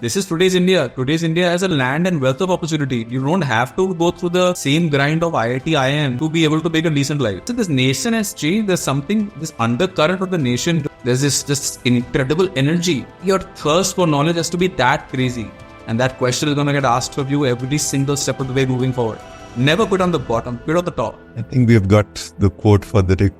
This is today's India. Today's India has a land and wealth of opportunity. You don't have to go through the same grind of IIT, IIM to be able to make a decent life. So this nation has changed. There's something, this undercurrent of the nation. There's this incredible energy. Your thirst for knowledge has to be that crazy. And that question is going to get asked of you every single step of the way moving forward. Never quit on the bottom, quit on the top. I think we have got the quote for the day.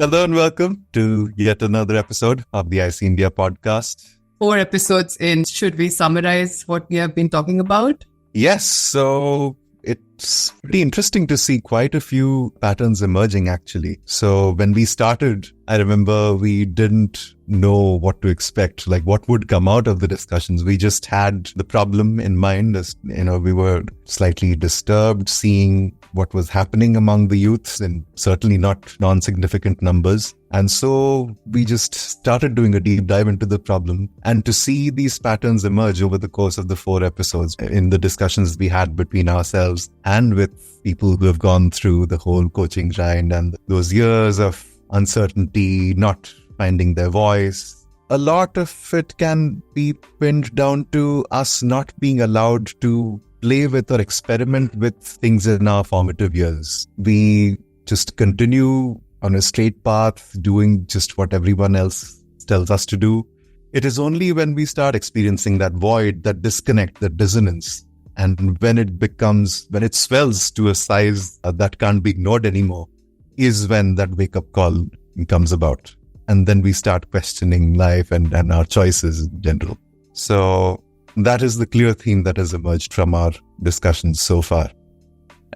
Hello and welcome to yet another episode of the IC India podcast. 4 episodes in, should we summarize what we have been talking about? Yes, so it's pretty interesting to see quite a few patterns emerging actually. So when we started, I remember we didn't know what to expect, like what would come out of the discussions. We just had the problem in mind. As you know, we were slightly disturbed seeing what was happening among the youths in certainly not non-significant numbers. And so we just started doing a deep dive into the problem, and to see these patterns emerge over the course of the 4 episodes in the discussions we had between ourselves and with people who have gone through the whole coaching grind and those years of uncertainty, not finding their voice. A lot of it can be pinned down to us not being allowed to play with or experiment with things in our formative years. We just continue on a straight path, doing just what everyone else tells us to do. It is only when we start experiencing that void, that disconnect, that dissonance, and when it swells to a size that can't be ignored anymore, is when that wake-up call comes about. And then we start questioning life and our choices in general. So that is the clear theme that has emerged from our discussions so far.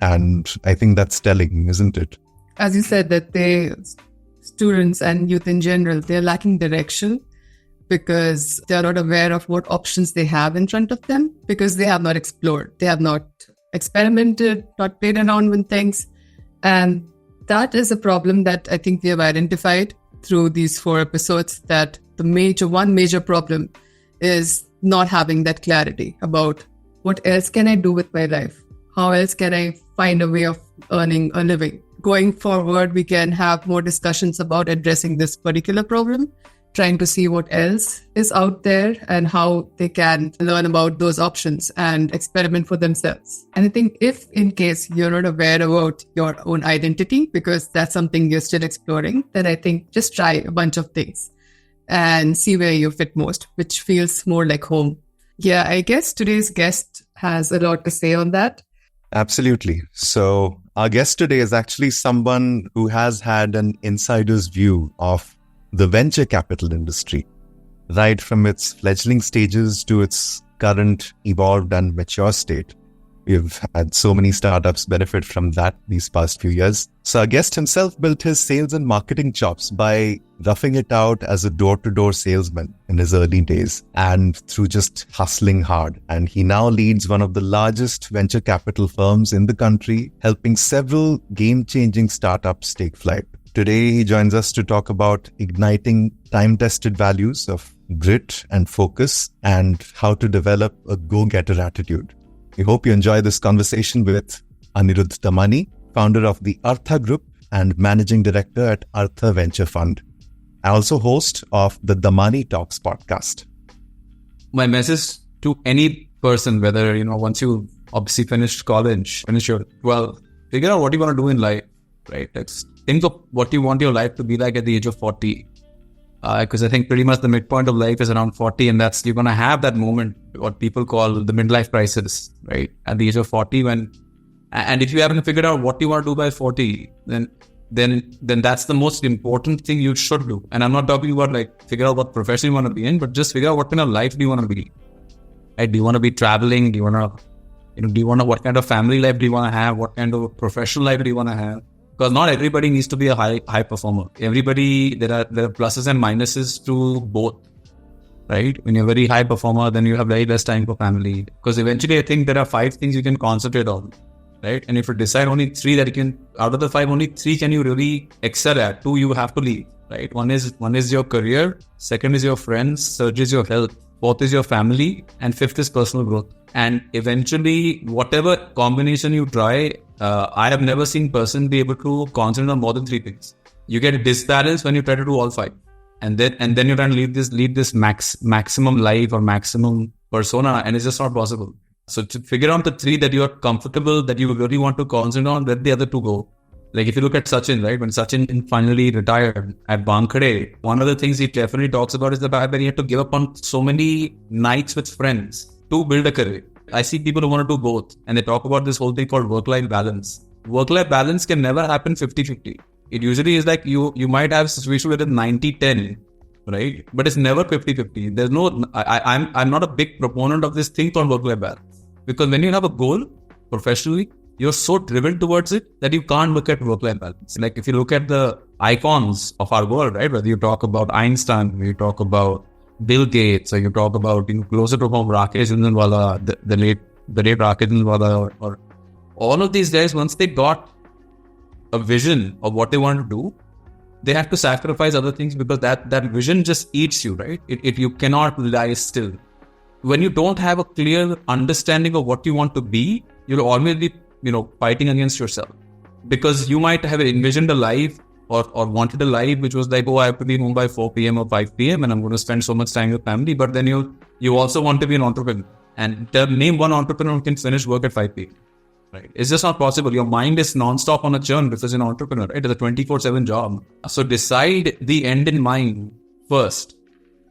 And I think that's telling, isn't it? As you said, that students and youth in general, they're lacking direction because they're not aware of what options they have in front of them, because they have not explored. They have not experimented, not played around with things. And that is a problem that I think we have identified through these 4 episodes, that one major problem is not having that clarity about what else can I do with my life? How else can I find a way of earning a living? Going forward, we can have more discussions about addressing this particular problem, trying to see what else is out there and how they can learn about those options and experiment for themselves. And I think if in case you're not aware about your own identity, because that's something you're still exploring, then I think just try a bunch of things and see where you fit most, which feels more like home. Yeah, I guess today's guest has a lot to say on that. Absolutely. So our guest today is actually someone who has had an insider's view of the venture capital industry, right from its fledgling stages to its current evolved and mature state. We've had so many startups benefit from that these past few years. So our guest himself built his sales and marketing chops by roughing it out as a door-to-door salesman in his early days and through just hustling hard. And he now leads one of the largest venture capital firms in the country, helping several game-changing startups take flight. Today, he joins us to talk about igniting time-tested values of grit and focus and how to develop a go-getter attitude. We hope you enjoy this conversation with Anirudh Damani, founder of the Artha Group and managing director at Artha Venture Fund. I also host of the Damani Talks podcast. My message to any person, whether, once you obviously finish college, finish your 12, figure out what you want to do in life, right? Think of what you want your life to be like at the age of 40. Because I think pretty much the midpoint of life is around 40, and you're going to have that moment, what people call the midlife crisis, right? At the age of 40, and if you haven't figured out what you want to do by 40, then that's the most important thing you should do. And I'm not talking about figure out what profession you want to be in, but just figure out what kind of life do you want to be. Right? Do you want to be traveling? Do you want to, what kind of family life do you want to have? What kind of professional life do you want to have? Because not everybody needs to be a high performer. Everybody, there are pluses and minuses to both, right? When you're a very high performer, then you have very less time for family. Because eventually, I think there are 5 things you can concentrate on, right? And if you decide only 3 out of the 5, only 3 can you really excel at. 2 you have to leave, right? One is your career, second is your friends, third is your health, 4th is your family, and 5th is personal growth. And eventually, whatever combination you try, I have never seen person be able to concentrate on more than 3 things. You get a disbalance when you try to do all 5. And then you're trying to lead this maximum life or maximum persona, and it's just not possible. So to figure out the 3 that you are comfortable, that you really want to concentrate on, let the other 2 go. Like if you look at Sachin, right? When Sachin finally retired at Bankhade, one of the things he definitely talks about is the fact that he had to give up on so many nights with friends to build a career. I see people who want to do both, and they talk about this whole thing called work-life balance. Work-life balance can never happen 50-50. It usually is like you might have a situation where it's 90-10, right? But it's never 50-50. There's no, I'm not a big proponent of this thing called work-life balance. Because when you have a goal professionally, you're so driven towards it that you can't look at work-life balance. Like if you look at the icons of our world, right? Whether you talk about Einstein, you talk about Bill Gates, or you talk about, closer to home, Rakesh Jindalwala, the late Rakesh Jindalwala, or all of these guys, once they got a vision of what they want to do, they have to sacrifice other things because that vision just eats you, right? You cannot lie still. When you don't have a clear understanding of what you want to be, you'll always be, fighting against yourself. Because you might have envisioned a life or wanted a life which was like, oh, I have to be home by 4 p.m. or 5 p.m. and I'm going to spend so much time with family. But then you also want to be an entrepreneur. And name one entrepreneur who can finish work at 5 p.m. Right? It's just not possible. Your mind is non-stop on a churn because you're an entrepreneur, right? It's a 24/7 job. So decide the end in mind first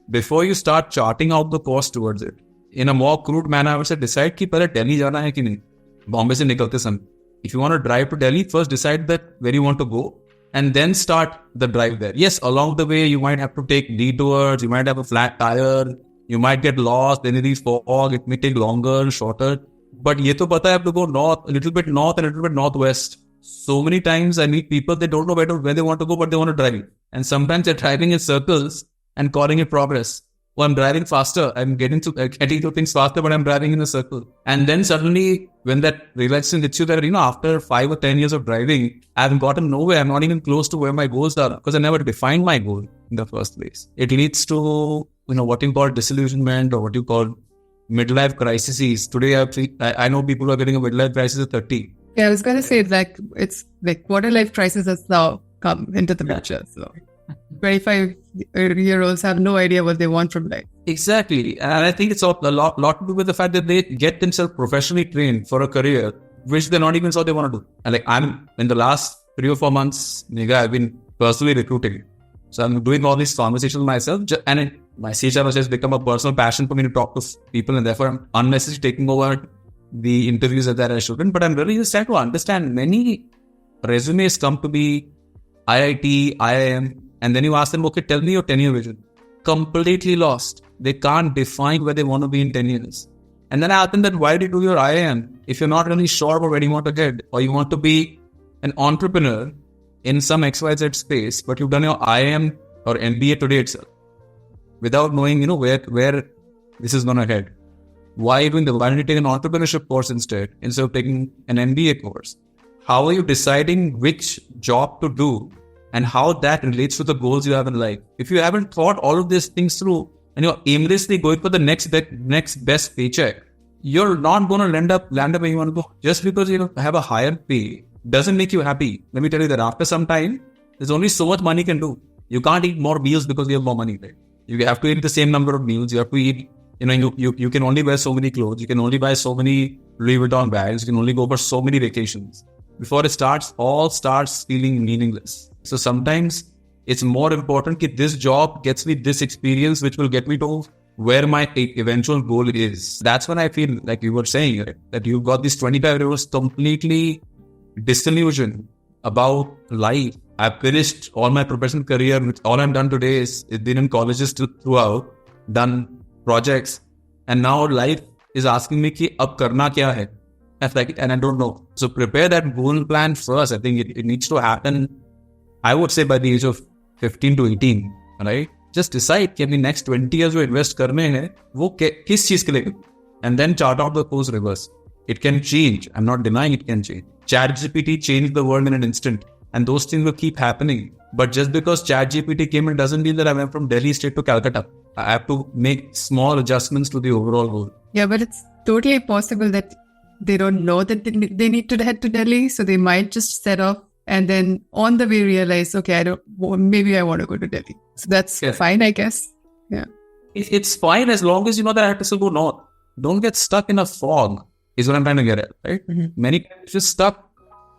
before you start charting out the course towards it. In a more crude manner, I would say decide कि पहले Delhi जाना है कि नहीं, Bombay से निकलते समय. If you want to drive to Delhi, first decide that where you want to go and then start the drive there. Yes, along the way, you might have to take detours, you might have a flat tire, you might get lost, then it is fog, it may take longer, shorter. But ye to pata hai, I have to go north, a little bit north and a little bit northwest. So many times I meet people, they don't know where they want to go, but they want to drive. And sometimes they're driving in circles and calling it progress. Well, I'm driving faster. I'm getting to things faster, but I'm driving in a circle. And then suddenly, when that realization hits you that, after 5 or 10 years of driving, I haven't gotten nowhere. I'm not even close to where my goals are because I never defined my goal in the first place. It leads to, what you call disillusionment or what you call midlife crises. Today, I know people who are getting a midlife crisis at 30. Yeah, I was going to say, it's like quarter life crisis has now come into the picture. So 25-year-olds have no idea what they want from life. Exactly. And I think it's a lot to do with the fact that they get themselves professionally trained for a career, which they're not even sure they want to do. And I'm in the last 3 or 4 months, I've been personally recruiting. So I'm doing all these conversations myself. And my CHR has just become a personal passion for me to talk to people. And therefore, I'm unnecessarily taking over the interviews that I shouldn't. But I'm really just trying to understand many resumes come to be IIT, IIM. And then you ask them, okay, tell me your 10-year vision. Completely lost. They can't define where they want to be in 10 years. And then I ask them that, why do you do your IIM if you're not really sure about where you want to get? Or you want to be an entrepreneur in some XYZ space, but you've done your IIM or MBA today itself without knowing, where this is going to head. Why don't you take an entrepreneurship course instead of taking an MBA course? How are you deciding which job to do and how that relates to the goals you have in life? If you haven't thought all of these things through and you're aimlessly going for the next best paycheck, you're not going to land up where you want to go. Just because you have a higher pay doesn't make you happy. Let me tell you that after some time, there's only so much money can do. You can't eat more meals because you have more money, right? You have to eat the same number of meals. You have to eat, you can only wear so many clothes. You can only buy so many Louis Vuitton bags. You can only go for so many vacations. Before it all starts feeling meaningless. So sometimes it's more important that this job gets me this experience, which will get me to where my eventual goal is. That's when I feel like you were saying, right? That you've got these 25-year-olds completely disillusioned about life. I've finished all my professional career. All I've done today is been in colleges throughout, done projects. And now life is asking me, ki, ab karna kya hai? And I don't know. So prepare that goal plan first. I think it needs to happen, I would say, by the age of 15 to 18, right? Just decide कि अपनी next 20 years जो invest करने हैं, वो किस चीज के लिए? And then chart out the course reverse. It can change. I'm not denying it can change. ChatGPT changed the world in an instant. And those things will keep happening. But just because ChatGPT came in doesn't mean that I went from Delhi straight to Calcutta. I have to make small adjustments to the overall goal. Yeah, but it's totally possible that they don't know that they need to head to Delhi. So they might just set off and then on the way realize, okay, maybe I want to go to Delhi. So that's fine, I guess. Yeah. It's fine as long as you know that I have to still go north. Don't get stuck in a fog is what I'm trying to get at, right? Many times you're stuck.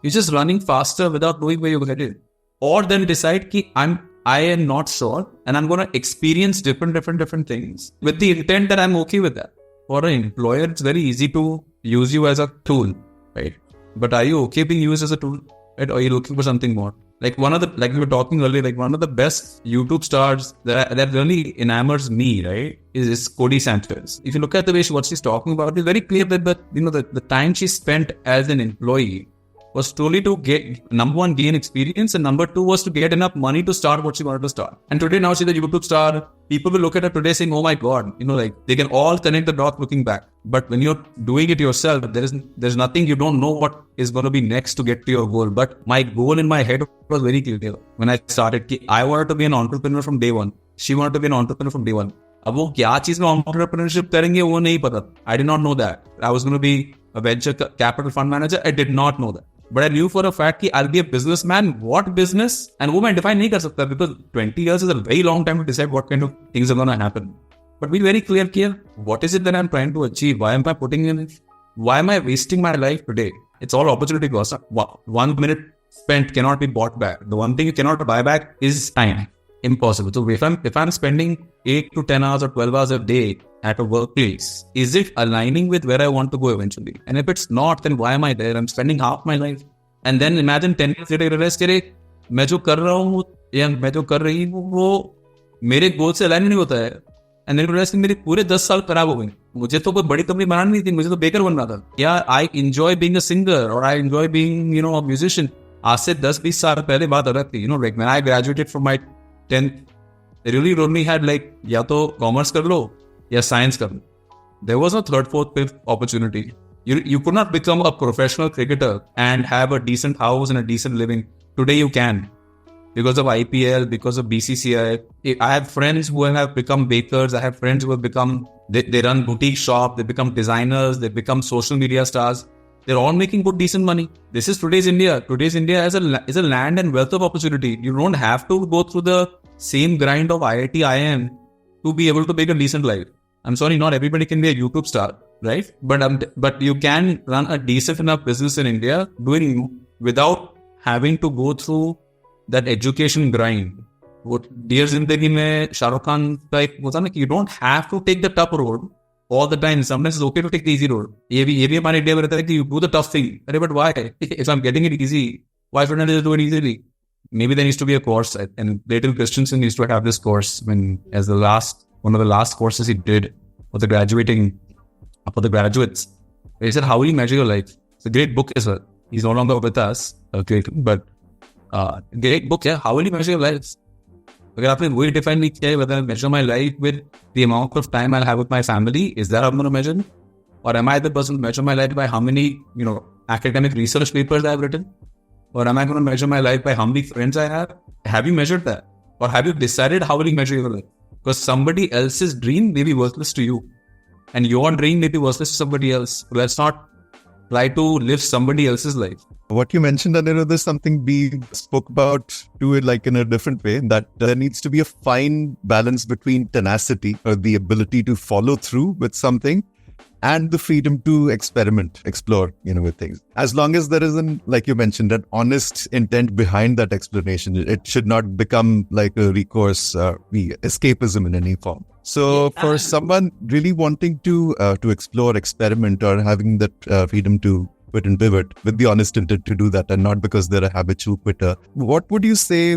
You're just running faster without knowing where you're headed. Or then decide ki I am not sure and I'm going to experience different things with the intent that I'm okay with that. For an employer, it's very easy to use you as a tool, right? But are you okay being used as a tool, right? Or are you looking for something more? Like we were talking earlier, like one of the best YouTube stars that really enamors me, right, is Cody Sanchez. If you look at the way what she's talking about, it's very clear that the time she spent as an employee was solely to get, number one, gain experience, and number two was to get enough money to start what she wanted to start. And today, now she's a YouTube star. People will look at her today saying, oh my God, they can all connect the dots looking back. But when you're doing it yourself, there's nothing, you don't know what is going to be next to get to your goal. But my goal in my head was very clear. When I started, I wanted to be an entrepreneur from day one. She wanted to be an entrepreneur from day one. अब वो क्या चीज में entrepreneurship करेंगे वो नहीं पता. I did not know that. I was going to be a venture capital fund manager. I did not know that. But I knew for a fact that I'll be a businessman. What business? And वो मैं define नहीं कर सकता because 20 years is a very long time to decide what kind of things are going to happen. But be very clear here. What is it that I'm trying to achieve? Why am I putting in it? Why am I wasting my life today? It's all opportunity cost. 1 minute spent cannot be bought back. The one thing you cannot buy back is time. Impossible. So if I'm spending 8 to 10 hours or 12 hours a day at a workplace, is it aligning with where I want to go eventually? And if it's not, then why am I there? I'm spending half my life. And then imagine 10 years later, realize करे मैं जो कर रहा हूँ या मैं जो कर रही हूँ वो मेरे गोल से अलाइन नहीं होता है. And then realize कि मेरे पूरे 10 साल खराब हो गए. मुझे तो कोई बड़ी कंपनी बनानी नहीं थी, मुझे तो बेकर बनना था. Yeah, I enjoy being a singer or I enjoy being, a musician. आज से 10-20 साल पहले बात अलग थी. Like when I graduated from my 10th, they really only had like या तो commerce कर लो या science कर लो. There was no third, fourth, fifth opportunity. You could not become a professional cricketer and have a decent house and a decent living. Today you can. Because of IPL, because of BCCI. I have friends who have become bakers. I have friends who have become, they run boutique shop. They become designers. They become social media stars. They're all making good, decent money. This is today's India. Today's India is a land and wealth of opportunity. You don't have to go through the same grind of IIT, IIM to be able to make a decent life. I'm sorry, not everybody can be a YouTube star, right? But you can run a decent enough business in India without having to go through that education grind. What Dear Zindagi mein Shah Rukh Khan ka ek hota na ki you don't have to take the tough road all the time. Sometimes it's okay to take the easy road. ये भी हमारे India में रहता है कि you do the tough thing. But why? If I'm getting it easy, why shouldn't I just do it easily? Maybe there needs to be a course, and Leighton Christensen used to have this course one of the last courses he did for the graduates. He said, how will you measure your life? It's a great book as well. He's no longer with us, but great book, yeah. How will you measure your lives? अगर आपने वही define नहीं किया है, whether I measure my life with the amount of time I'll have with my family, is that how I'm going to measure it? Or am I the person to measure my life by how many, academic research papers I've written? Or am I going to measure my life by how many friends I have? Have you measured that? Or have you decided how will you measure your life? Because somebody else's dream may be worthless to you. And your dream may be worthless to somebody else. So let's not try to live somebody else's life. What you mentioned, Anirudh, is something we spoke about to it like in a different way, that there needs to be a fine balance between tenacity or the ability to follow through with something and the freedom to experiment, explore, with things. As long as there isn't, like you mentioned, an honest intent behind that explanation, it should not become like a recourse, escapism in any form. So for someone really wanting to explore, experiment, or having that freedom to quit and pivot with the honest intent to do that, and not because they're a habitual quitter, what would you say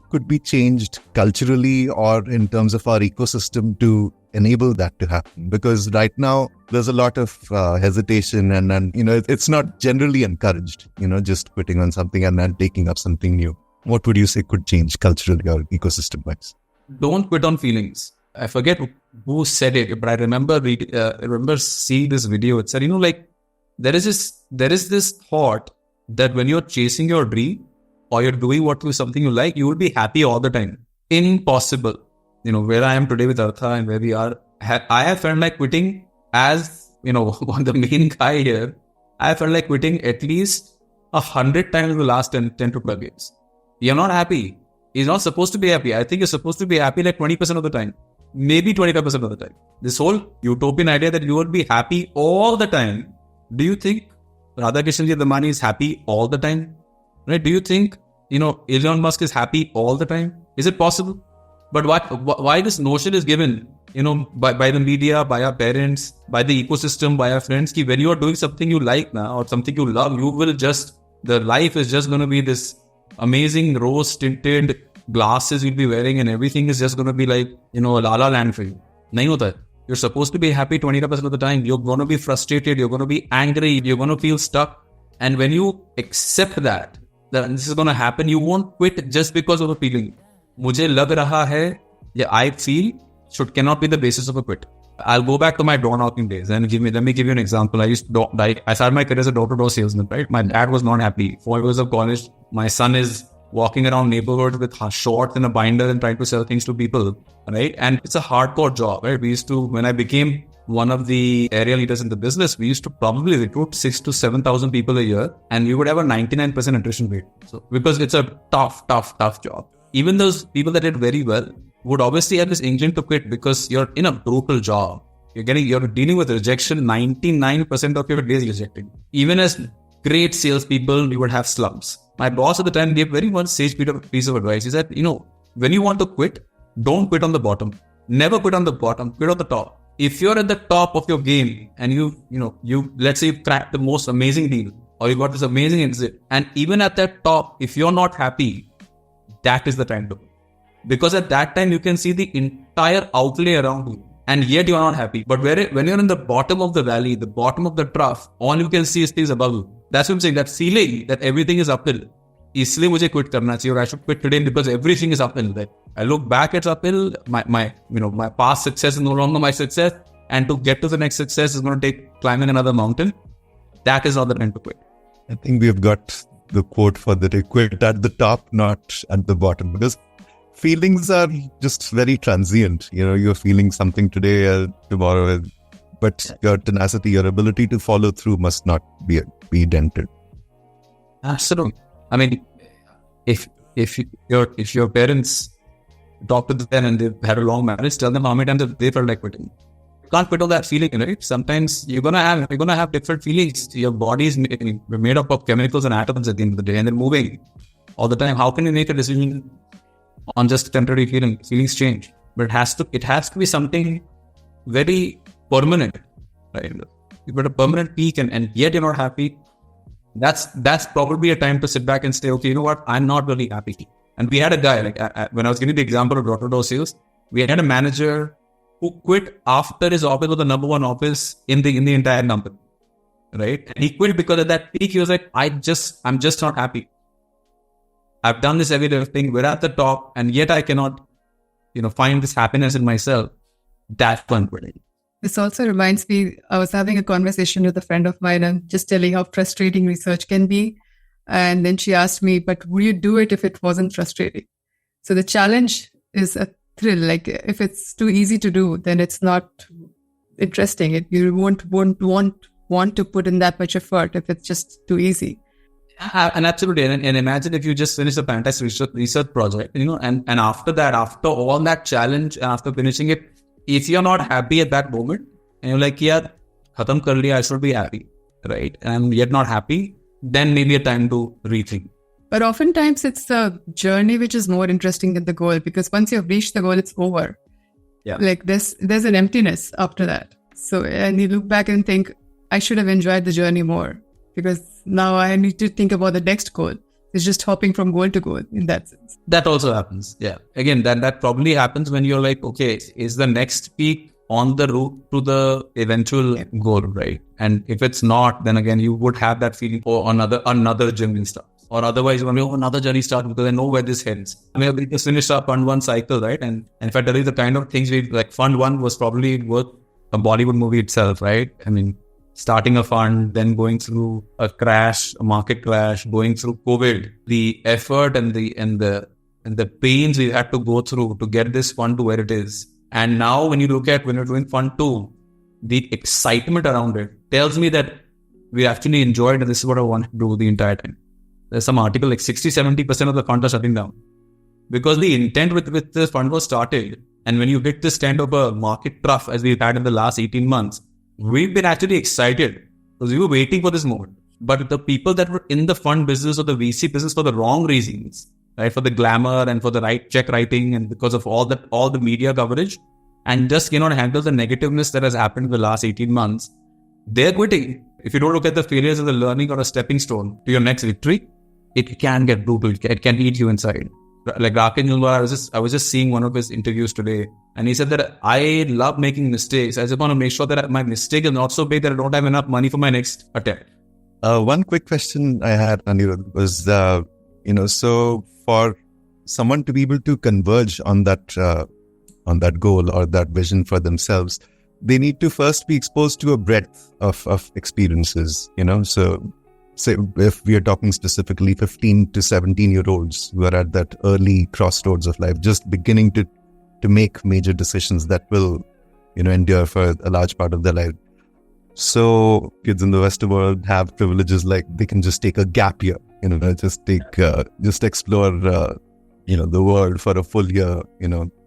could be changed culturally or in terms of our ecosystem to enable that to happen? Because right now there's a lot of hesitation and it's not generally encouraged, just quitting on something and then taking up something new. What would you say could change culturally or ecosystem wise? Don't quit on feelings. I forget who said it, but I remember seeing this video. It said, there is this thought that when you're chasing your dream or you're doing something you like, you will be happy all the time. Impossible. Where I am today with Artha and where we are, I have felt like quitting as, the main guy here, I felt like quitting at least 100 times in the last 10 to 12 years. You're not happy. He's not supposed to be happy. I think you're supposed to be happy like 20% of the time. Maybe 25% of the time. This whole utopian idea that you will be happy all the time. Do you think Artha Damani is happy all the time? Right? Do you think, Elon Musk is happy all the time? Is it possible? But why this notion is given, by the media, by our parents, by the ecosystem, by our friends, ki when you are doing something you like now or something you love, the life is just going to be this amazing rose-tinted glasses you'll be wearing and everything is just going to be like, a la la land for you. Nahi hota hai. You're supposed to be happy 25% of the time. You're going to be frustrated. You're going to be angry. You're going to feel stuck. And when you accept that this is going to happen, you won't quit just because of a feeling. Mujhe lag raha hai, I feel cannot be the basis of a quit. I'll go back to my door knocking days and let me give you an example. I started my career as a door-to-door salesman, right? My dad was not happy. 4 years of college, my son is walking around neighborhoods with shorts and a binder and trying to sell things to people, right? And it's a hardcore job, right? When I became one of the area leaders in the business, we used to probably recruit 6,000 to 7,000 people a year, and we would have a 99% attrition rate. So, because it's a tough job. Even those people that did very well would obviously have this inkling to quit because you're in a brutal job. You're dealing with rejection. 99% of your days rejecting. Even as great salespeople, we would have slumps. My boss at the time gave very one sage piece of advice. He said, when you want to quit, don't quit on the bottom. Never quit on the bottom. Quit on the top. If you're at the top of your game and you let's say you've cracked the most amazing deal or you got this amazing exit, and even at that top, if you're not happy, that is the time to quit. Because at that time, you can see the entire outlay around you and yet you are not happy. But when you're in the bottom of the valley, the bottom of the trough, all you can see is things above you. That's what I'm saying. That feeling that everything is uphill. Isliye mujhe quit karna chahiye, or I should quit today because everything is uphill. That I look back, it's uphill. My past success is no longer my success, and to get to the next success is going to take climbing another mountain. That is not the time to quit. I think we've got the quote for the day: quit at the top, not at the bottom, because feelings are just very transient. You're feeling something today, tomorrow, but your tenacity, your ability to follow through must not be dented. Absolutely. I mean, if your parents talk to them and they've had a long marriage, tell them how many times they felt like quitting. You can't quit on that feeling, right? Sometimes you're gonna have different feelings. Your body is made up of chemicals and atoms at the end of the day, and they're moving all the time. How can you make a decision on just a temporary feeling? Feelings change, but it has to be something very permanent, right? You've got a permanent peak and yet you're not happy. That's probably a time to sit back and say, okay, you know what? I'm not really happy. And we had a guy, when I was giving the example of door-to-door sales, we had a manager who quit after his office was the number one office in the entire company, right? And he quit because at that peak, he was like, I'm just not happy. I've done this heavy lifting. We're at the top, and yet I cannot, find this happiness in myself. That's fun quitting. This also reminds me, I was having a conversation with a friend of mine and just telling how frustrating research can be. And then she asked me, but would you do it if it wasn't frustrating? So the challenge is a thrill. Like if it's too easy to do, then it's not interesting. You won't want to put in that much effort if it's just too easy. And absolutely. And imagine if you just finish a fantastic research project, and after that, after all that challenge, and after finishing it, if you're not happy at that moment, and you're like, yeah, khatam kar liya, I should be happy, right? And yet not happy, then maybe a time to rethink. But oftentimes it's the journey which is more interesting than the goal, because once you've reached the goal, it's over. Yeah. Like there's an emptiness after that. So, and you look back and think, I should have enjoyed the journey more, because now I need to think about the next goal. It's just hopping from goal to goal in that sense. That also happens. Yeah. Again, that probably happens when you're like, okay, is the next peak on the route to the eventual goal, right? And if it's not, then again, you would have that feeling, oh, another journey starts. Or otherwise, another journey starts because I know where this ends. I mean, we just finished our Fund 1 cycle, right? And if I tell you the kind of things Fund 1 was probably worth a Bollywood movie itself, right? I mean, starting a fund, then going through a market crash, going through COVID, the effort and the pains we had to go through to get this fund to where it is. And now when you're doing Fund 2, the excitement around it tells me that we actually enjoyed and this is what I want to do the entire time. There's some article like 60-70% of the fund are shutting down. Because the intent with the fund was started, and when you hit this kind of a market trough as we've had in the last 18 months, we've been actually excited because we were waiting for this moment. But the people that were in the fund business or the VC business for the wrong reasons, right, for the glamour and for the right check writing and because of all the media coverage, and just cannot handle the negativeness that has happened in the last 18 months, they're quitting. If you don't look at the failures as a learning or a stepping stone to your next victory, it can get brutal. It can eat you inside. Like Rakesh Nilwar, I was just seeing one of his interviews today, and he said that I love making mistakes. I just want to make sure that my mistake is not so big that I don't have enough money for my next attempt. One quick question I had, Anirudh, was, so for someone to be able to converge on that goal or that vision for themselves, they need to first be exposed to a breadth of experiences, so say if we are talking specifically 15 to 17-year-olds who are at that early crossroads of life, just beginning to make major decisions that will, endure for a large part of their life. So kids in the Western world have privileges like they can just take a gap year, just explore, the world for a full year,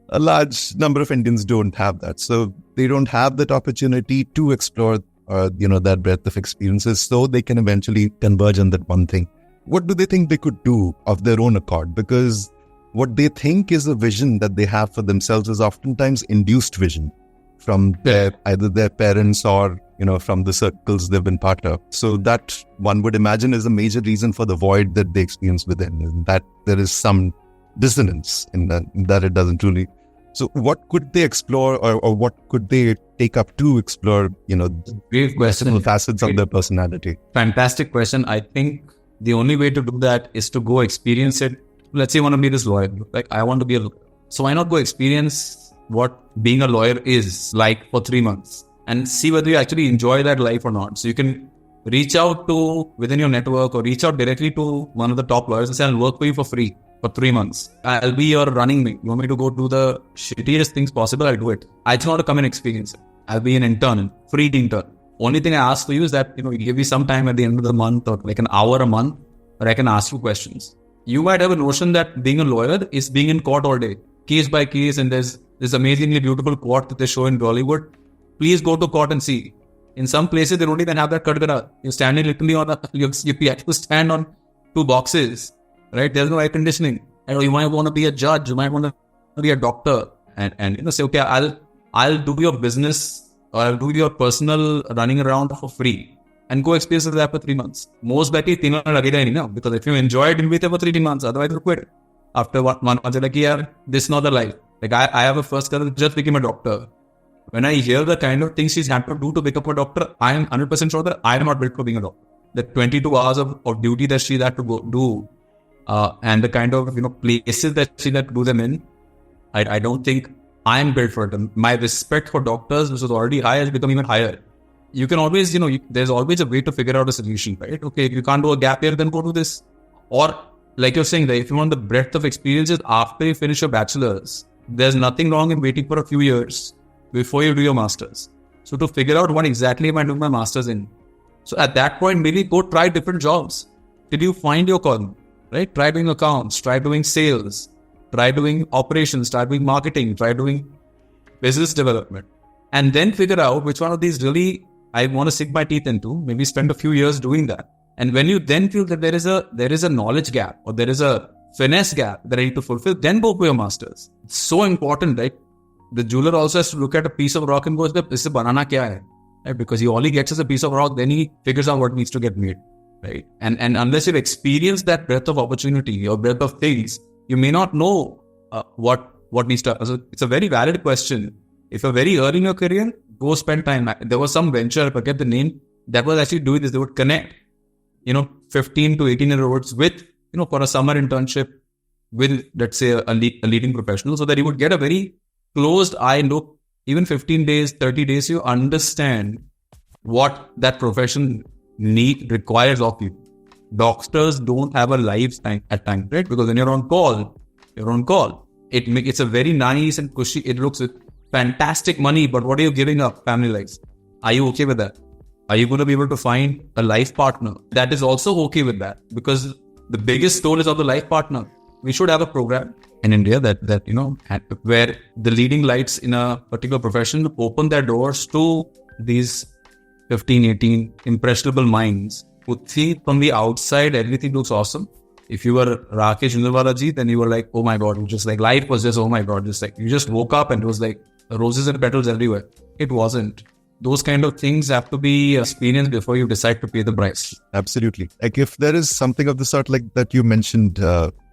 A large number of Indians don't have that. So they don't have that opportunity to explore that breadth of experiences, so they can eventually converge on that one thing. What do they think they could do of their own accord? Because what they think is a vision that they have for themselves is oftentimes induced vision from either their parents or, from the circles they've been part of. So that one would imagine is a major reason for the void that they experience within, that there is some dissonance in that it doesn't truly. So what could they explore or what could they take up to explore, great question, facets of their personality? Fantastic question. I think the only way to do that is to go experience it. Let's say you want to be this lawyer. Like I want to be a lawyer. So why not go experience what being a lawyer is like for 3 months and see whether you actually enjoy that life or not. So you can reach out to within your network or reach out directly to one of the top lawyers and say, I'll work for you for free. For 3 months. I'll be your running mate. You want me to go do the shittiest things possible? I'll do it. I just want to come and experience it. I'll be an intern, free intern. Only thing I ask for you is that, you give me some time at the end of the month or like an hour a month where I can ask you questions. You might have a notion that being a lawyer is being in court all day, case by case, and there's this amazingly beautiful court that they show in Bollywood. Please go to court and see. In some places, they don't even have that kadgara. You're standing literally on you have to stand on 2 boxes. Right? There's no air conditioning. And you might want to be a judge. You might want to be a doctor. And say, okay, I'll do your business or I'll do your personal running around for free and go experience that for 3 months. Most likely, because if you enjoy it, you'll be there for 3 months. Otherwise, you'll quit. After 1 month, you're like, yeah, this is not the life. Like I have a first cousin who just became a doctor. When I hear the kind of things she's had to do to become a doctor, I am 100% sure that I am not built for being a doctor. The 22 hours of duty that she's had to go do, and the kind of places that she had to do them in, I don't think I'm built for it. My respect for doctors, which was already high, has become even higher. You can always, there's always a way to figure out a solution, right? Okay, if you can't do a gap year, then go do this. Or like you're saying, that if you want the breadth of experiences after you finish your bachelor's, there's nothing wrong in waiting for a few years before you do your master's. So to figure out what exactly am I doing my master's in. So at that point, maybe go try different jobs till you find your calling. Right? Try doing accounts, try doing sales, try doing operations, try doing marketing, try doing business development. And then figure out which one of these really I want to sink my teeth into, maybe spend a few years doing that. And when you then feel that there is a knowledge gap or there is a finesse gap that I need to fulfill, then go for your masters. It's so important, right? The jeweler also has to look at a piece of rock and goes, "Isse banana kya hai?" Right? Because all he gets is a piece of rock, then he figures out what needs to get made. Right? And unless you've experienced that breadth of opportunity or breadth of things, you may not know what needs to. So it's a very valid question. If you're very early in your career, go spend time. There was some venture, I forget the name, that was actually doing this. They would connect, 15 to 18-year-olds with, for a summer internship with, let's say, a leading professional, so that you would get a very closed eye look, even 15 days, 30 days, you understand what that profession requires of you. Doctors don't have a life at times, right? Because when you're on call. It's a very nice and cushy, it looks fantastic money, but what are you giving up? Family lives. Are you okay with that? Are you going to be able to find a life partner that is also okay with that? Because the biggest toll is on the life partner. We should have a program in India that where the leading lights in a particular profession open their doors to these 15, 18 impressionable minds who think from the outside everything looks awesome. If you were Rakesh Jindalwala, then you were like, oh my God, just like life was just, oh my God, just like you just woke up and it was like roses and petals everywhere. It wasn't. Those kind of things have to be experienced before you decide to pay the price. Absolutely. Like if there is something of the sort like that you mentioned,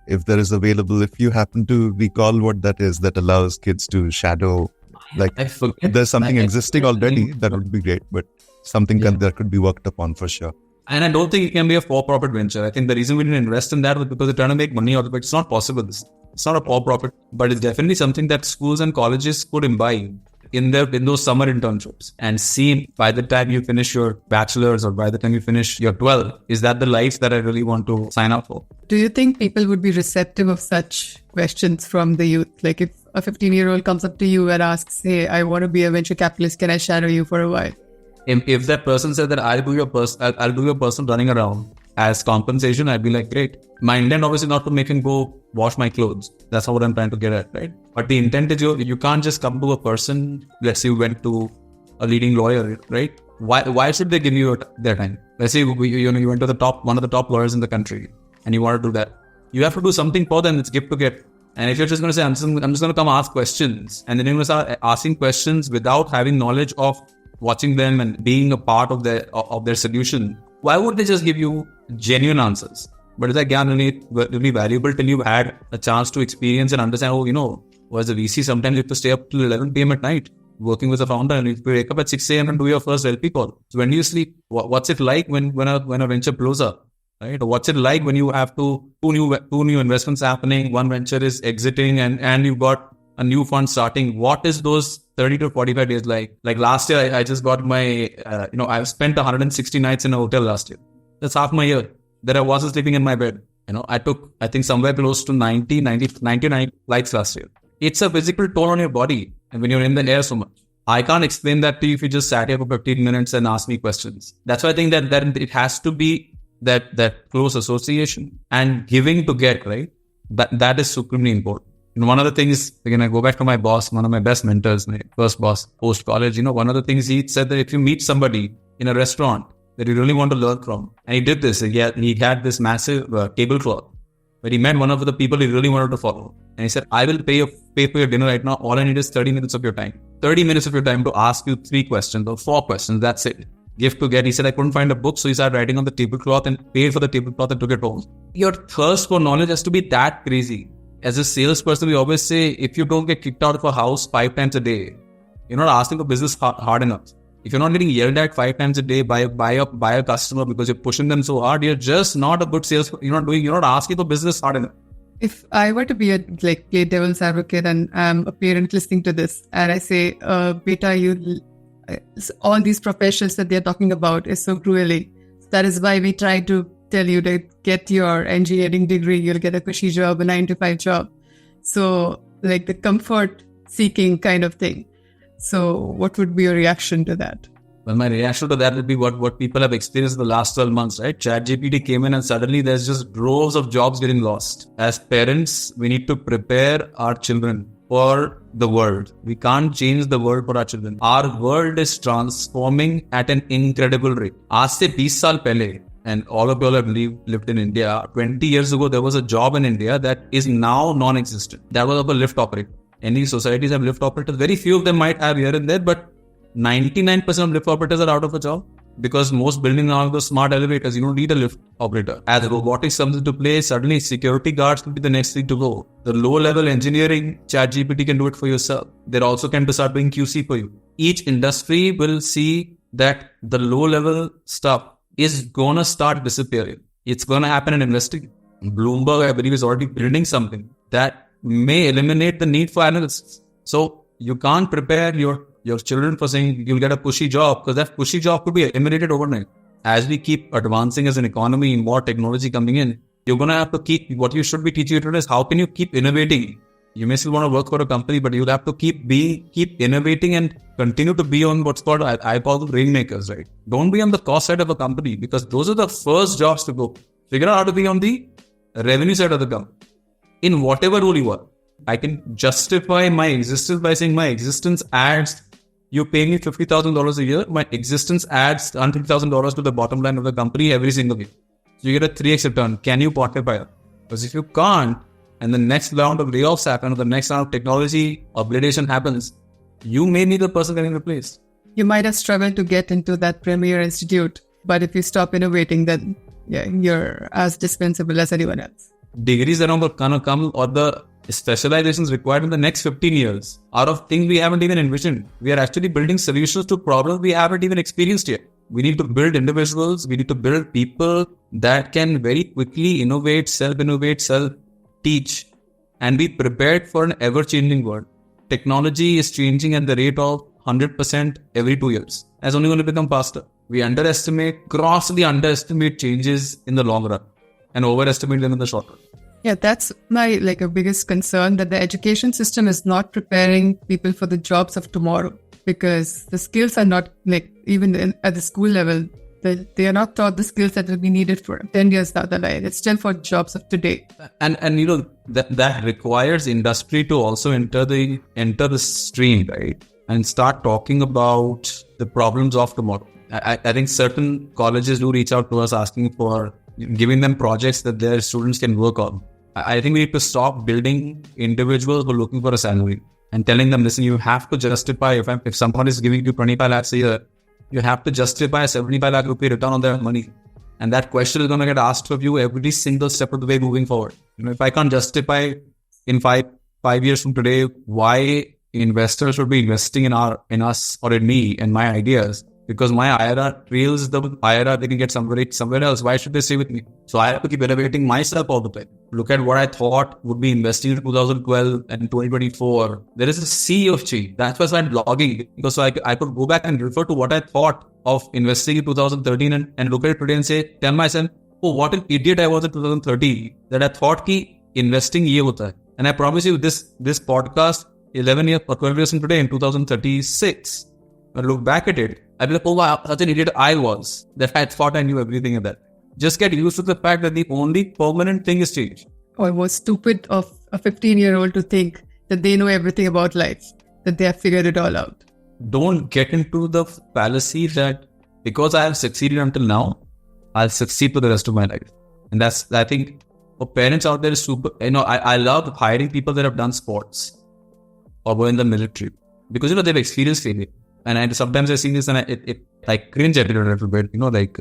if there is available, if you happen to recall what that is that allows kids to shadow, like there's something existing already, that would be great, but something that could be worked upon for sure. And I don't think it can be a for-profit venture. I think the reason we didn't invest in that was because they're trying to make money out of it. It's not possible. It's not a for-profit, but it's definitely something that schools and colleges could imbibe in those summer internships and see by the time you finish your bachelor's or by the time you finish your 12, is that the life that I really want to sign up for? Do you think people would be receptive of such questions from the youth? Like if a 15-year-old comes up to you and asks, hey, I want to be a venture capitalist, can I shadow you for a while? If that person said that I'll do your person running around as compensation, I'd be like, great. My intent obviously not to make him go wash my clothes. That's not what I'm trying to get at, right? But the intent is you can't just come to a person. Let's say you went to a leading lawyer, right? Why should they give you their time? Let's say you went to one of the top lawyers in the country and you want to do that. You have to do something for them. It's give to get. And if you're just going to say, I'm just going to come ask questions, and then you're going to start asking questions without having knowledge of watching them and being a part of their solution, why would they just give you genuine answers? But is that really valuable till you've had a chance to experience and understand, as a VC, sometimes you have to stay up till 11 p.m. at night working with a founder, and you wake up at 6 a.m. and do your first LP call. So when do you sleep? What's it like when a venture blows up? Right? Or what's it like when you have two new investments happening, one venture is exiting and you've got a new fund starting? What is those 30 to 45 days like? Like last year, I just got my, I've spent 160 nights in a hotel last year. That's half my year that I wasn't sleeping in my bed. I took, I think somewhere close to 99 flights last year. It's a physical toll on your body. And when you're in the air so much, I can't explain that to you if you just sat here for 15 minutes and asked me questions. That's why I think that it has to be that close association and giving to get, right? That is supremely important. And one of the things, again, I go back to my boss, one of my best mentors, my first boss post-college, one of the things he said that if you meet somebody in a restaurant that you really want to learn from, and he did this, he had this massive tablecloth where he met one of the people he really wanted to follow. And he said, I will pay for your dinner right now. All I need is 30 minutes of your time. 30 minutes of your time to ask you 3 questions or 4 questions. That's it. Give to get. He said, I couldn't find a book. So he started writing on the tablecloth and paid for the tablecloth and took it home. Your thirst for knowledge has to be that crazy. As a salesperson, we always say, if you don't get kicked out of a house 5 times a day, you're not asking for business hard enough. If you're not getting yelled at 5 times a day by a customer because you're pushing them so hard, you're just not a good sales. You're not asking for business hard enough. If I were to be play devil's advocate and I'm a parent listening to this and I say, beta, all these professions that they're talking about is so grueling. That is why we try to tell you to get your engineering degree, you'll get a cushy job, a 9-to-5 job. So like the comfort seeking kind of thing. So what would be your reaction to that? Well, my reaction to that would be what people have experienced in the last 12 months, right? ChatGPT came in and suddenly there's just droves of jobs getting lost. As parents, we need to prepare our children for the world. We can't change the world for our children. Our world is transforming at an incredible rate. Aaj se 20 saal pehle, and all of you have lived in India. 20 years ago, there was a job in India that is now non-existent. That was of a lift operator. Any societies have lift operators. Very few of them might have here and there, but 99% of lift operators are out of a job because most buildings are the smart elevators. You don't need a lift operator. As robotics comes into play, suddenly security guards will be the next thing to go. The low-level engineering, ChatGPT can do it for yourself. They're also can to start doing QC for you. Each industry will see that the low-level stuff is going to start disappearing. It's going to happen in investing. Bloomberg, I believe, is already building something that may eliminate the need for analysts. So you can't prepare your children for saying you'll get a pushy job because that pushy job could be eliminated overnight. As we keep advancing as an economy, more technology coming in, you're going to have to keep, what you should be teaching your children is how can you keep innovating You may still want to work for a company, but you'll have to keep innovating and continue to be on what's called, I call them rainmakers, right? Don't be on the cost side of a company, because those are the first jobs to go. Figure out how to be on the revenue side of the company. In whatever role you are, I can justify my existence by saying my existence adds, you pay me $50,000 a year, my existence adds $100,000 to the bottom line of the company every single year. So you get a 3x return. Can you quantify it? Because if you can't, and the next round of layoffs happen, or the next round of technology upgradation happens, you may need the person getting replaced. You might have struggled to get into that premier institute, but if you stop innovating, then you're as dispensable as anyone else. Degrees that are going to come, or the specializations required in the next 15 years are of things we haven't even envisioned. We are actually building solutions to problems we haven't even experienced yet. We need to build individuals, we need to build people that can very quickly innovate, self-innovate, self-teach, and be prepared for an ever-changing world. Technology is changing at the rate of 100% every 2 years. It's only going to become faster. We grossly underestimate changes in the long run and overestimate them in the short run. Yeah, that's my a biggest concern, that the education system is not preparing people for the jobs of tomorrow, because the skills are not even at the school level, they are not taught the skills that will be needed for 10 years down the line. It's still for jobs of today. And that requires industry to also enter the stream, right? And start talking about the problems of tomorrow. I think certain colleges do reach out to us asking for giving them projects that their students can work on. I think we need to stop building individuals who are looking for a salary and telling them, listen, you have to justify, if someone is giving you 25 lakhs a year, you have to justify a 75 lakh rupee return on their money. And that question is going to get asked of you every single step of the way moving forward. If I can't justify in five years from today why investors should be investing in us or in me and my ideas, because my IRR trails the IRR they can get somewhere else. Why should they stay with me? So I have to keep innovating myself all the time. Look at what I thought would be investing in 2012 and 2024. There is a sea of change. That's why I'm blogging, because so I could go back and refer to what I thought of investing in 2013 and look at it today and tell myself, oh, what an idiot I was in 2013 that I thought ki investing ye hota hai. And I promise you this podcast 11 years or 12 years from today in 2036, when I look back at it, I'll be like, oh wow, such an idiot I was, that I thought I knew everything of that. Just get used to the fact that the only permanent thing is change. Oh, it was stupid of a 15-year-old to think that they know everything about life, that they have figured it all out. Don't get into the fallacy that because I have succeeded until now, I'll succeed for the rest of my life. And that's, I think, for parents out there is super, I love hiring people that have done sports or were in the military, because, they've experienced failure. And sometimes I see this and I cringe at it a little bit,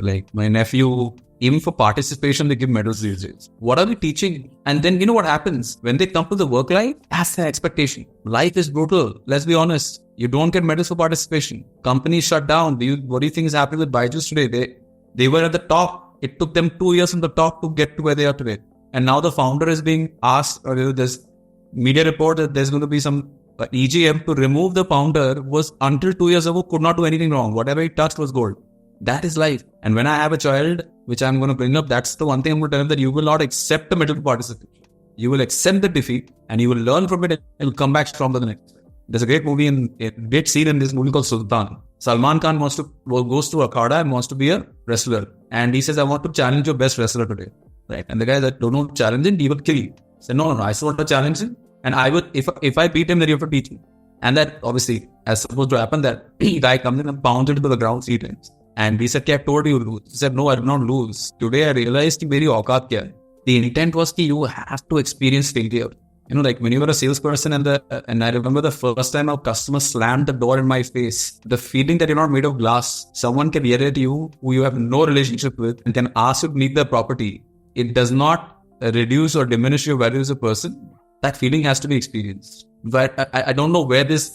like my nephew, even for participation, they give medals these days. What are they teaching? And then, what happens? When they come to the work life, that's their expectation. Life is brutal. Let's be honest. You don't get medals for participation. Companies shut down. What do you think is happening with Byju's today? They were at the top. It took them 2 years from the top to get to where they are today. And now the founder is being asked, or there's media report that there's going to be some EGM to remove the founder, was until 2 years ago could not do anything wrong. Whatever he touched was gold. That is life. And when I have a child, which I'm going to bring up, that's the one thing I'm going to tell him, that you will not accept the medal for participation. You will accept the defeat and you will learn from it and you'll come back stronger the next time. There's a great movie a great scene in this movie called Sultan. Salman Khan goes to Akhada and wants to be a wrestler. And he says, I want to challenge your best wrestler today. Right? And the guy that don't want to challenge him, he will kill you. He said, no, I still want to challenge him. And I would, if I beat him, then you have to teach me. And that obviously, as supposed to happen, that guy comes in and pounds into the ground 3 times. And we said, I told you to lose. He said, no, I did not lose. Today I realized very auqat kya hai. The intent was that you have to experience failure. Like when you were a salesperson and I remember the first time a customer slammed the door in my face, the feeling that you're not made of glass, someone can yell at you who you have no relationship with and can ask you to leave their property. It does not reduce or diminish your value as a person. That feeling has to be experienced. But I don't know where this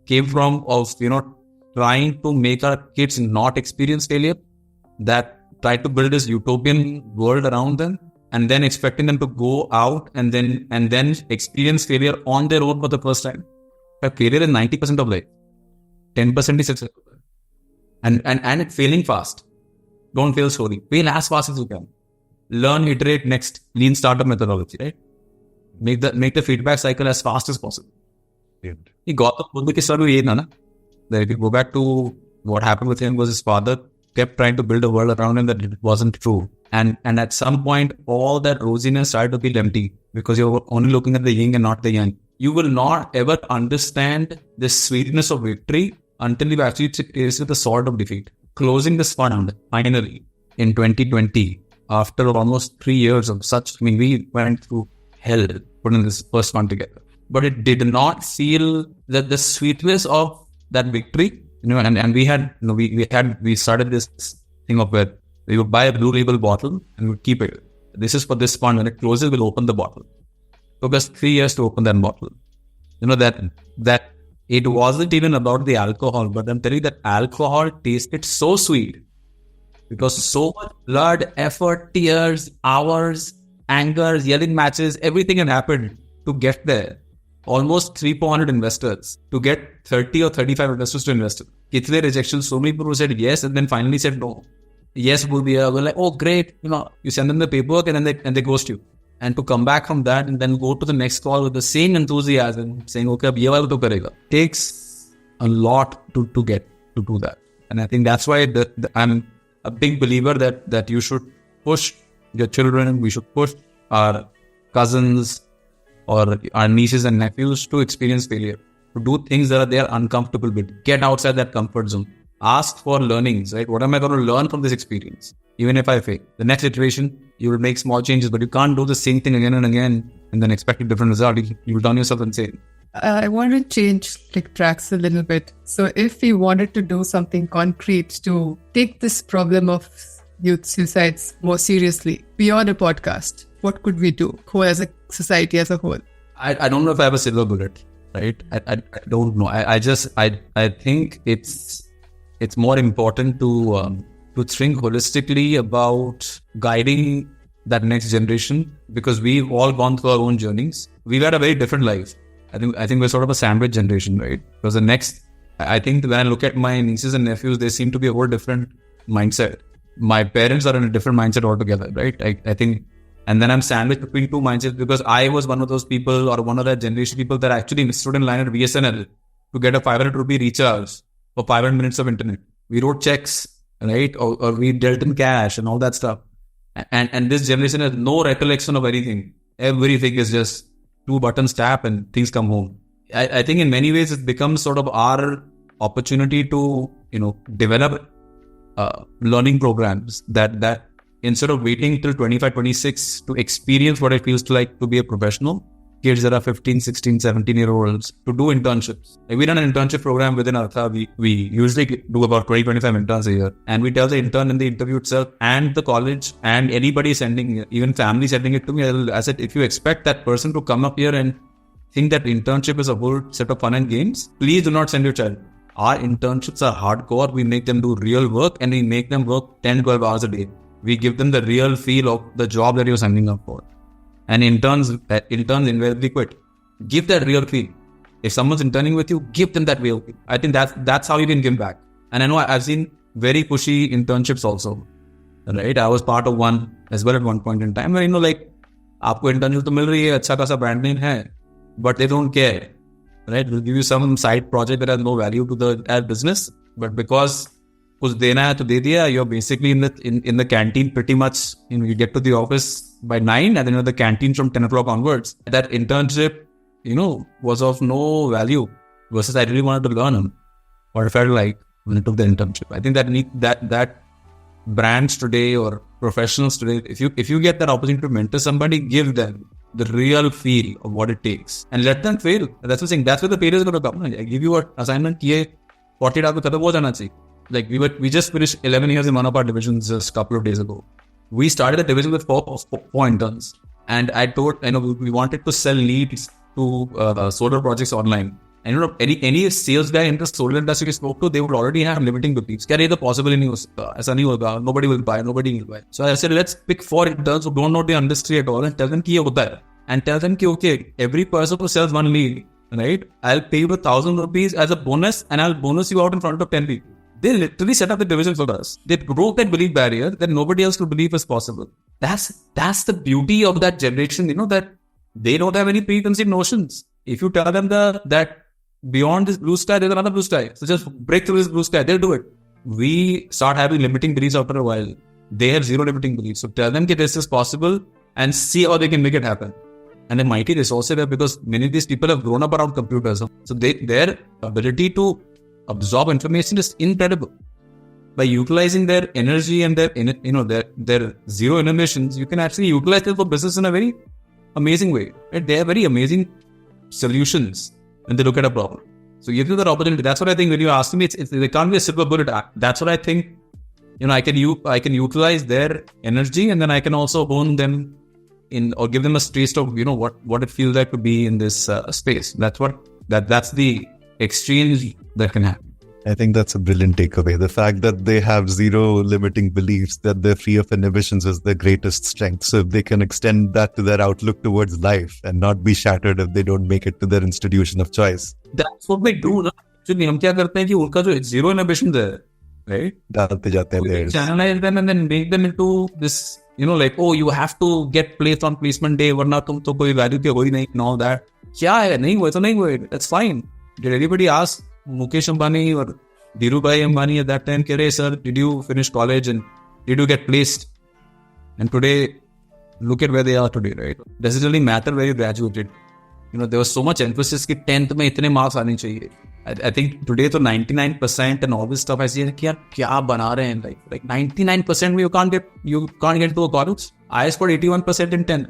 came from of, trying to make our kids not experience failure, that try to build this utopian world around them and then expecting them to go out and then experience failure on their own for the first time. But failure is 90% of life. 10% is successful. And failing fast. Don't fail slowly. Fail as fast as you can. Learn, iterate, next. Lean startup methodology, right? make the feedback cycle as fast as possible. He got the Buddha ke sir ye na. That if you go back to what happened with him was his father kept trying to build a world around him that it wasn't true. And at some point, all that rosiness started to feel empty because you're only looking at the yin and not the yang. You will not ever understand the sweetness of victory until you've actually tasted the salt of defeat. Closing this fund, finally, in 2020, after almost 3 years of such, we went through hell putting this first fund together. But it did not feel that the sweetness of that victory, and we started this thing of where we would buy a blue label bottle and we would keep it. This is for this fund. When it closes, we'll open the bottle. It took us 3 years to open that bottle. That it wasn't even about the alcohol, but I'm telling you that alcohol tasted so sweet because so much blood, effort, tears, hours, anger, yelling matches, everything had happened to get there. Almost 300-400 investors to get 30 or 35 investors to invest. Kitne rejections, so many people who said yes and then finally said no. Yes, we're like, oh great, you send them the paperwork and then they ghost you. And to come back from that and then go to the next call with the same enthusiasm, saying, okay, ab ye wala to karega. Takes a lot to get to do that. And I think that's why I'm a big believer that you should push your children, we should push our cousins or our nieces and nephews to experience failure, to do things that they are uncomfortable with. Get outside that comfort zone. Ask for learnings, right? What am I going to learn from this experience? Even if I fail. The next iteration, you will make small changes, but you can't do the same thing again and again and then expect a different result. You will turn yourself insane. I want to change tracks a little bit. So if we wanted to do something concrete to take this problem of youth suicides more seriously, beyond a podcast, what could we do as a society as a whole? I don't know if I have a silver bullet, right? I don't know. I think it's more important to think holistically about guiding that next generation because we've all gone through our own journeys. We've had a very different life. I think we're sort of a sandwich generation, right? Because I think when I look at my nieces and nephews, they seem to be a whole different mindset. My parents are in a different mindset altogether, right? I think, and then I'm sandwiched between two mindsets because I was one of those people or one of that generation people that actually stood in line at BSNL to get a 500 rupee recharge for 500 minutes of internet. We wrote checks, right? Or we dealt in cash and all that stuff. And this generation has no recollection of anything. Everything is just 2 buttons tap and things come home. I think in many ways it becomes sort of our opportunity to, develop learning programs that instead of waiting till 25, 26 to experience what it feels like to be a professional, kids that are 15, 16, 17-year-olds to do internships. Like we run an internship program within Artha. We usually do about 20, 25 interns a year. And we tell the intern in the interview itself and the college and anybody sending, even family sending it to me, I said, if you expect that person to come up here and think that internship is a whole set of fun and games, please do not send your child. Our internships are hardcore. We make them do real work and we make them work 10, 12 hours a day. We give them the real feel of the job that you're signing up for. And interns invariably quit. Give that real feel. If someone's interning with you, give them that real feel. I think that's how you can give back. And I know I've seen very pushy internships also. Right? I was part of one as well at one point in time where, aapko internship to mil rahi hai, अच्छा खासा brand name hai, but they don't care. Right? They'll give you some side project that has no value to the business, but because kuch dena hai to de diya, you're basically in the canteen pretty much. You get to the office by 9 and then the canteen from 10 o'clock onwards. That internship, was of no value versus I really wanted to learn what it felt like when I took the internship. I think that brands today or professionals today, if you get that opportunity to mentor somebody, give them the real feel of what it takes and let them fail. That's the thing. That's where the failure is going to come. I give you an assignment, 40 days khatam ho jana chahiye. Like we just finished 11 years in one of our divisions just a couple of days ago. We started the division with four interns, and I told we wanted to sell leads to solar projects online. And any sales guy in the solar industry we spoke to, they would already have limiting beliefs. Kya the possible nahi ho sakta, aisa nahi hoga, nobody will buy. So I said, let's pick 4 interns who don't know the industry at all and tell them ki ye hota hai. And tell them ki okay, every person who sells 1 lead, right, I'll pay you 1,000 rupees as a bonus and I'll bonus you out in front of 10 people. They literally set up the division for us. They broke that belief barrier that nobody else could believe is possible. That's the beauty of that generation, that They don't have any preconceived notions. If you tell them that beyond this blue sky, there's another blue sky. So just break through this blue sky. They'll do it. We start having limiting beliefs after a while. They have zero limiting beliefs. So tell them that this is possible and see how they can make it happen. And the mighty resources there, because many of these people have grown up around computers. So their ability to absorb information is incredible. By utilizing their energy and their zero inhibitions, you can actually utilize them for business in a very amazing way. Right? They have very amazing solutions when they look at a problem. So you give them that opportunity. That's what I think when you ask me, there can't be a silver bullet. That's what I think. I can utilize their energy, and then I can also hone them in, or give them a taste of what it feels like to be in this space. That's the exchange that can happen. I think that's a brilliant takeaway. The fact that they have zero limiting beliefs, that they're free of inhibitions is their greatest strength. So if they can extend that to their outlook towards life and not be shattered if they don't make it to their institution of choice. That's what we do. Actually, हम क्या करते हैं कि उनका जो zero inhibitions है, right? डालते जाते हैं. Channelize them and then make them into this, like, oh, you have to get placed on placement day, वरना तुम तो कोई value के हो ही नहीं, and all that. क्या है? नहीं हुए तो नहीं हुए. That's fine. Did anybody ask Mukesh Ambani or Dhirubhai Ambani at that time, "Hey sir, did you finish college and did you get placed?" And today, look at where they are today, right? Does it really matter where you graduated? There was so much emphasis कि 10th में इतने marks आने चाहिए. I think today तो 99% and all this stuff I see कि यार क्या बना रहे हैं, like 99% में you can't get to a college. I scored 81% in 10.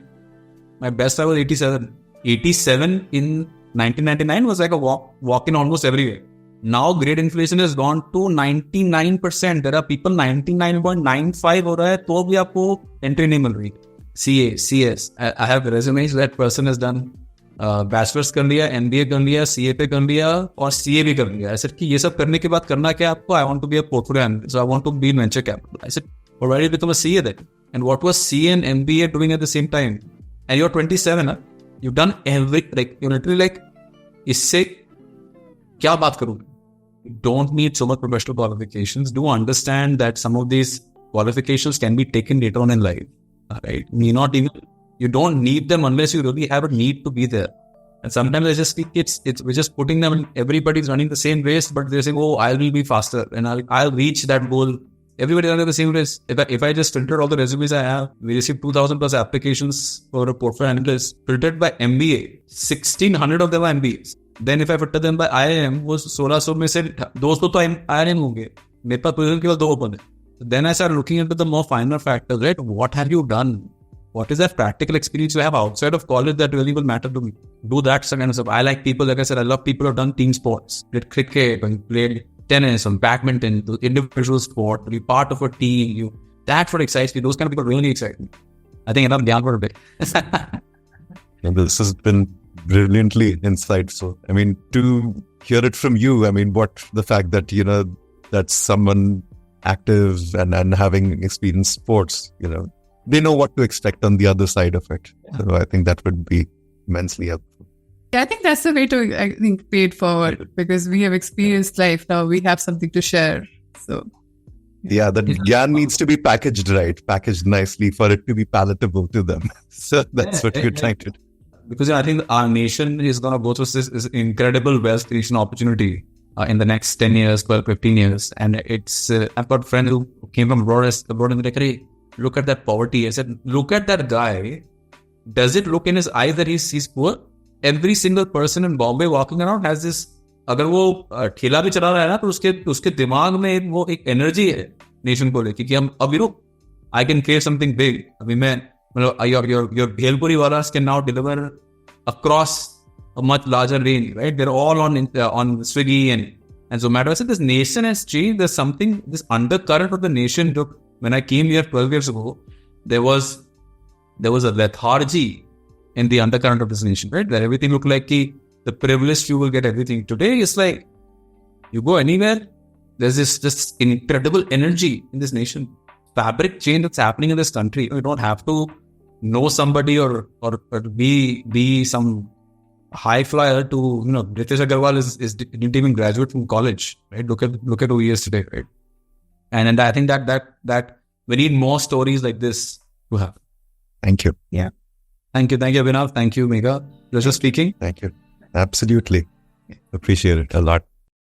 My best I was 87. 87 in 1999 was like a walk in almost everywhere. Now grade inflation has gone to 99%. There are people 99.95 हो रहा है तो भी आपको entry नहीं मिल रही. CA, CS. I have resumes that person has done bachelor's कर लिया, MBA कर लिया, CA पे कर लिया और CA भी कर लिया. I said कि ये सब करने के बाद करना क्या आपको? I want to be a portfolio analyst. So I want to be in venture capital. I said, already become a CA then. And what was CA and MBA doing at the same time? And you're 27, huh? You've done you're literally like, इससे क्या बात करूँ? You don't need so much professional qualifications. Do understand that some of these qualifications can be taken later on in life. Right? You don't need them unless you really have a need to be there. And sometimes I just think we're just putting them in, everybody's running the same race, but they're saying, oh, I will be faster and I'll reach that goal. Everybody running the same race. If I just filter all the resumes I have, we received 2,000 plus applications for a portfolio analyst filtered by MBA. 1,600 of them are MBAs. Then if I filter them by IIM, वो 1600 में से 200 तो IIM होंगे. मेरे पास position केवल 2 open है. Then I started looking into the more finer factors, right? What have you done? What is that practical experience you have outside of college that really will matter to me? Do that kind of stuff. I like people, like I said, I love people who have done team sports. Played cricket, played tennis and badminton, individual sport, to be part of a team. That's what excites me. Those kind of people really excite me. I think I'm down for a bit. This has been brilliantly insightful. I mean, to hear it from you, I mean, the fact that, that's someone active and having experienced sports, they know what to expect on the other side of it. Yeah. So I think that would be immensely helpful. Yeah, I think that's the way to, pay it forward, because we have experienced life. Now we have something to share. So yeah, that gyan needs to be packaged nicely for it to be palatable to them. So that's what you're trying to do. Because I think our nation is going to go through this incredible wealth creation opportunity in the next 10 years, 12, 15 years. And it's, I've got a friend who came from abroad and like, hey, look at that poverty. I said, look at that guy. Does it look in his eyes that he's poor? Every single person in Bombay walking around has this, अगर वो ठेला भी चला रहा है ना, तो उसके दिमाग में वो एक एनर्जी है नेशन को लेके कि हम अब I can create something big. अभी मैं your Bhelpuri walas can now deliver across a much larger range, right? They're all on Swiggy and Zomato. I said this nation has changed. There's something, this undercurrent of the nation. When I came here 12 years ago, there was a lethargy in the undercurrent of this nation, right? Where everything looked like the privileged few will get everything. Today, it's like you go anywhere, there's this just incredible energy in this nation. Fabric change that's happening in this country. You don't have to know somebody or be some high flyer to, Ritesh Agarwal didn't even graduate from college, right? Look at who he is today, right? And I think that we need more stories like this to happen. Thank you. Yeah. Thank you, Abhinav. Thank you, Megha. Pleasure speaking. Thank you. Absolutely. Appreciate it a lot.